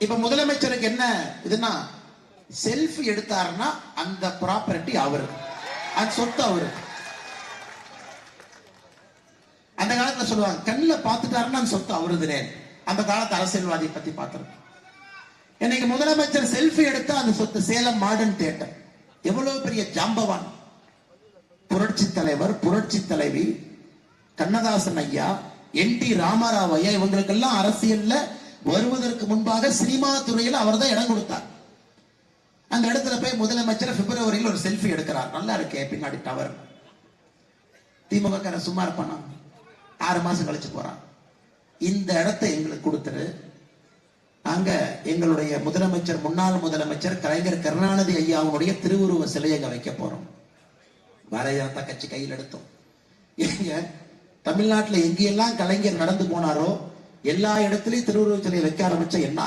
இப்ப முதலமைச்சருக்கு என்ன இதுன்னா, செல்ஃபி எடுத்தாருன்னா அந்த ப்ராப்பர்ட்டி அவருக்கு, அந்த சொத்து அவருக்கு. அந்த காலத்துல சொல்லுவாங்க, கண்ணில் பார்த்துட்டாருன்னா அந்த சொத்து அவருதுனே. அந்த காலத்து அரசியல்வாதி பத்தி பார்த்திருக்கோம். இன்னைக்கு முதலமைச்சர் செல்ஃபி எடுத்தா அந்த சொத்து சேலம் மாடர்ன் தியேட்டர். எவ்வளவு பெரிய ஜாம்பவான், புரட்சி தலைவர், புரட்சி தலைவி கண்ணதாசன் ஐயா, NT ராமராவ் ஐயா, இவங்களுக்கெல்லாம் அரசியல்ல வருவதற்கு முன்பாக சினிமா துறையில் அவர் தான் இடம் கொடுத்தார். அந்த இடத்துல போய் முதலமைச்சர் பிப்ரவரியில் ஒரு செல்ஃபி எடுக்கிறார். நல்லா இருக்கே பின்னாடி டவர். திமுக சும்மா இருப்பானா? 6 மாசம் கழிச்சு போறான். இந்த இடத்தை எங்களுக்கு கொடுத்துரு, நாங்க எங்களுடைய முதலமைச்சர், முன்னாள் முதலமைச்சர் கலைஞர் கருணாநிதி ஐயாவுடைய திருவுருவ சிலையை வைக்க போறோம். பாரதிய ஜனதா கட்சி கையில் எடுத்தோம். தமிழ்நாட்டில் எங்கெல்லாம் கலைஞர் நடந்து போனாரோ எல்லா இடத்துலயும் திருவுருவ சிலையை வைக்க ஆரம்பிச்ச என்ன